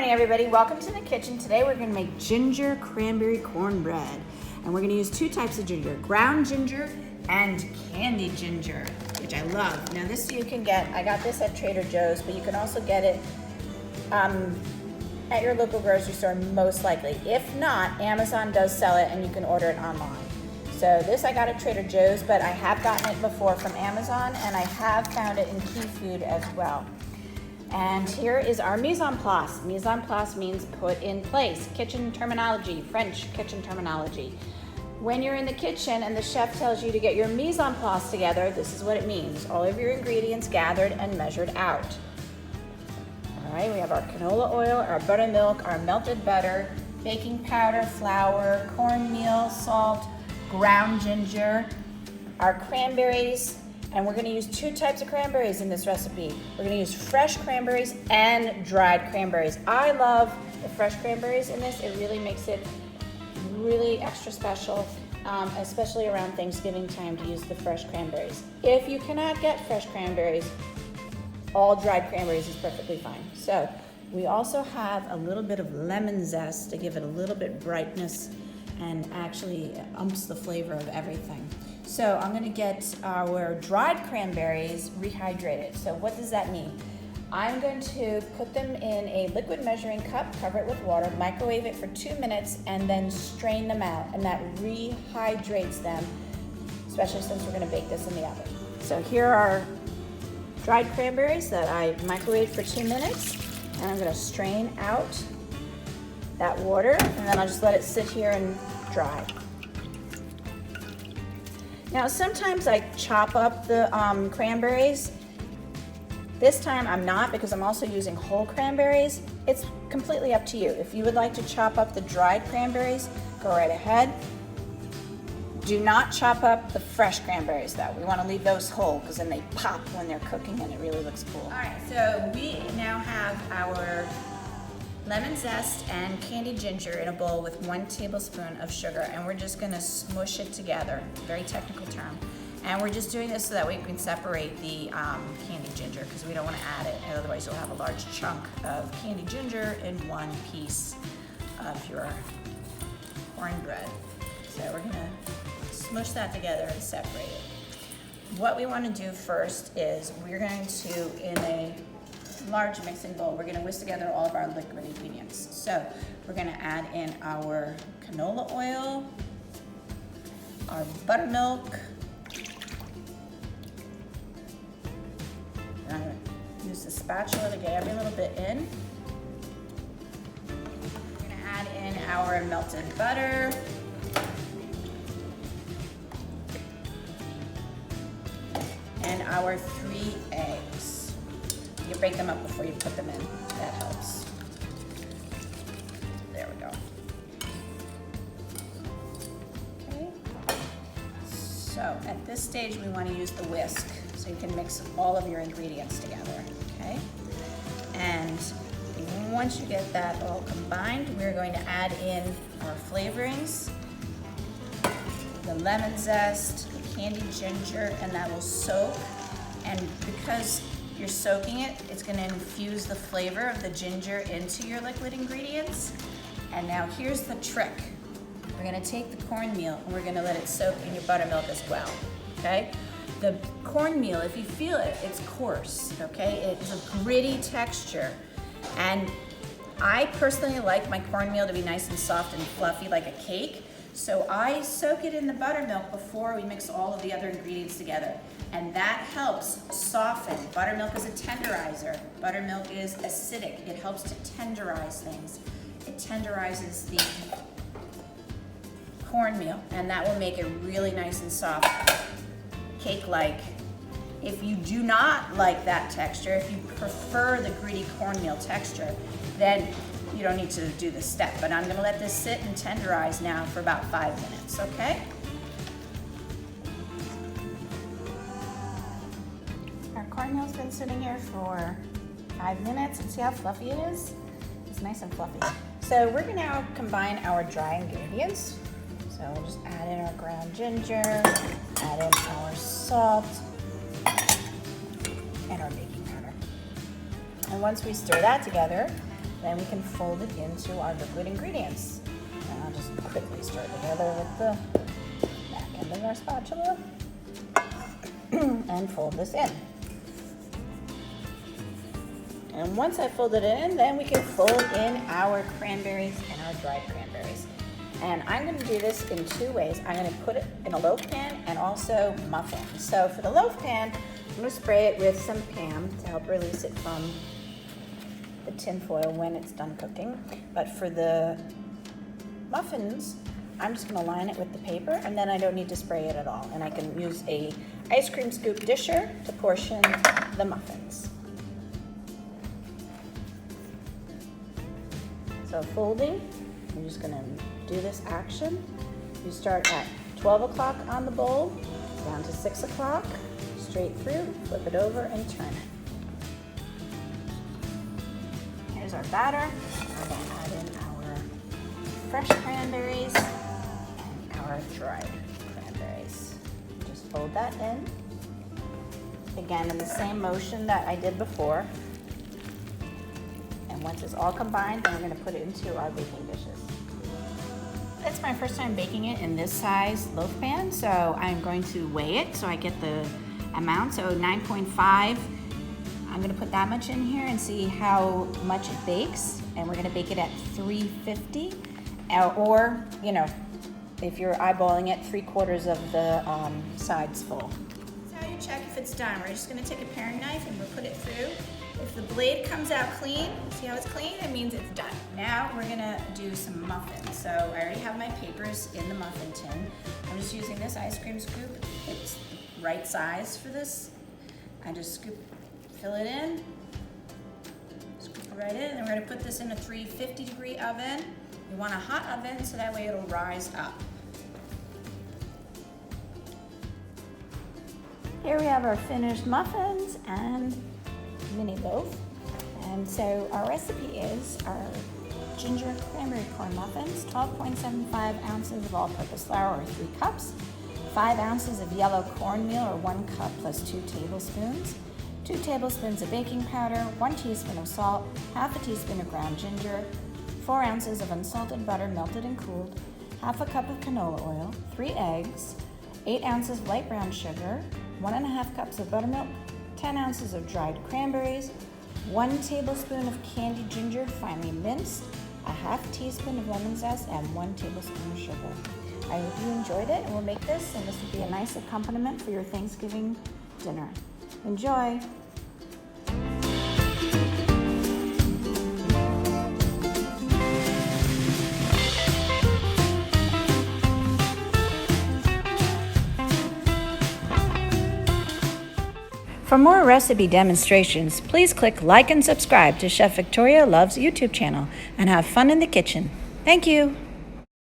morning, everybody. Welcome to the kitchen. Today we're going to make ginger cranberry cornbread. And we're going to use two types of ginger, ground ginger and candied ginger, which I love. Now this you can get, I got this at Trader Joe's, but you can also get it at your local grocery store most likely. If not, Amazon does sell it and you can order it online. So this I got at Trader Joe's, but I have gotten it before from Amazon and I have found it in Key Food as well. And here is our mise en place. Mise en place means put in place. Kitchen terminology, French kitchen terminology. When you're in the kitchen and the chef tells you to get your mise en place together, this is what it means. All of your ingredients gathered and measured out. All right, we have our canola oil, our buttermilk, our melted butter, baking powder, flour, cornmeal, salt, ground ginger, our cranberries, and we're going to use two types of cranberries in this recipe. We're going to use fresh cranberries and dried cranberries. I love the fresh cranberries in this. It really makes it really extra special, especially around Thanksgiving time to use the fresh cranberries. If you cannot get fresh cranberries, all dried cranberries is perfectly fine. So we also have a little bit of lemon zest to give it a little bit brightness and actually umps the flavor of everything. So I'm gonna get our dried cranberries rehydrated. So what does that mean? I'm going to put them in a liquid measuring cup, cover it with water, microwave it for 2 minutes, and then strain them out. And that rehydrates them, especially since we're gonna bake this in the oven. So here are dried cranberries that I microwaved for 2 minutes. And I'm gonna strain out that water, and then I'll just let it sit here and dry. Now sometimes I chop up the cranberries. This time I'm not, because I'm also using whole cranberries. It's completely up to you. If you would like to chop up the dried cranberries, go right ahead. Do not chop up the fresh cranberries though. We want to leave those whole because then they pop when they're cooking and it really looks cool. All right, so we now have our lemon zest and candied ginger in a bowl with 1 tablespoon of sugar, and we're just gonna smush it together, very technical term. And we're just doing this so that we can separate the candied ginger because we don't wanna add it, and otherwise you'll have a large chunk of candied ginger in one piece of your cornbread. So we're gonna smush that together and separate it. What we wanna do first is we're going to, in a large mixing bowl, we're gonna whisk together all of our liquid ingredients. So we're gonna add in our canola oil, our buttermilk, and I'm gonna use the spatula to get every little bit in. We're gonna add in our melted butter, and our 3 eggs. You break them up before you put them in. That helps. There we go. Okay. So at this stage, we want to use the whisk so you can mix all of your ingredients together. Okay. And once you get that all combined, we're going to add in our flavorings, the lemon zest, the candied ginger, and that will soak. And because you're soaking it, it's gonna infuse the flavor of the ginger into your liquid ingredients. And now here's the trick. We're gonna take the cornmeal and we're gonna let it soak in your buttermilk as well, okay? The cornmeal, if you feel it, it's coarse, okay? It's a gritty texture. And I personally like my cornmeal to be nice and soft and fluffy like a cake. So I soak it in the buttermilk before we mix all of the other ingredients together. And that helps soften. Buttermilk is a tenderizer. Buttermilk is acidic. It helps to tenderize things. It tenderizes the cornmeal, and that will make it really nice and soft, cake-like. If you do not like that texture, if you prefer the gritty cornmeal texture, then you don't need to do this step. But I'm gonna let this sit and tenderize now for about 5 minutes, okay? Our cornmeal's been sitting here for 5 minutes, and see how fluffy it is? It's nice and fluffy. So we're gonna now combine our dry ingredients. So we'll just add in our ground ginger, add in our salt, and our baking powder. And once we stir that together, Then we can fold it into our liquid ingredients. And I'll just quickly stir it together with the back end of our spatula and fold this in. And once I fold it in, then we can fold in our cranberries and our dried cranberries. And I'm going to do this in two ways. I'm going to put it in a loaf pan and also muffins. So for the loaf pan, I'm going to spray it with some Pam to help release it from the tin foil when it's done cooking. But for the muffins, I'm just going to line it with the paper, and then I don't need to spray it at all. And I can use a ice cream scoop disher to portion the muffins. So folding, I'm just going to do this action. You start at 12 o'clock on the bowl, down to 6 o'clock, straight through, flip it over and turn it. Here's our batter. We're going to add in our fresh cranberries and our dried cranberries. Just fold that in. Again, in the same motion that I did before. And once it's all combined, then we're going to put it into our baking dishes. It's my first time baking it in this size loaf pan, so I'm going to weigh it so I get the amount. So 9.5, I'm going to put that much in here and see how much it bakes. And we're going to bake it at 350, or, you know, if you're eyeballing it, 3/4 of the sides full. That's how you check if it's done. We're just going to take a paring knife and we'll put it through. If the blade comes out clean, see how it's clean? It means it's done. Now we're gonna do some muffins. So I already have my papers in the muffin tin. I'm just using this ice cream scoop. It's the right size for this. I just fill it in, scoop it right in, and we're gonna put this in a 350-degree oven. You want a hot oven so that way it'll rise up. Here we have our finished muffins and mini loaf. And so our recipe is our ginger cranberry corn muffins, 12.75 ounces of all-purpose flour or 3 cups, 5 ounces of yellow cornmeal or 1 cup plus 2 tablespoons, 2 tablespoons of baking powder, 1 teaspoon of salt, half a teaspoon of ground ginger, 4 ounces of unsalted butter melted and cooled, half a cup of canola oil, 3 eggs, 8 ounces of light brown sugar, 1.5 cups of buttermilk, 10 ounces of dried cranberries, 1 tablespoon of candied ginger finely minced, a half teaspoon of lemon zest, and 1 tablespoon of sugar. I hope you enjoyed it, and we'll make this, and this would be a nice accompaniment for your Thanksgiving dinner. Enjoy! For more recipe demonstrations, please click like and subscribe to Chef Victoria Loves YouTube channel and have fun in the kitchen. Thank you.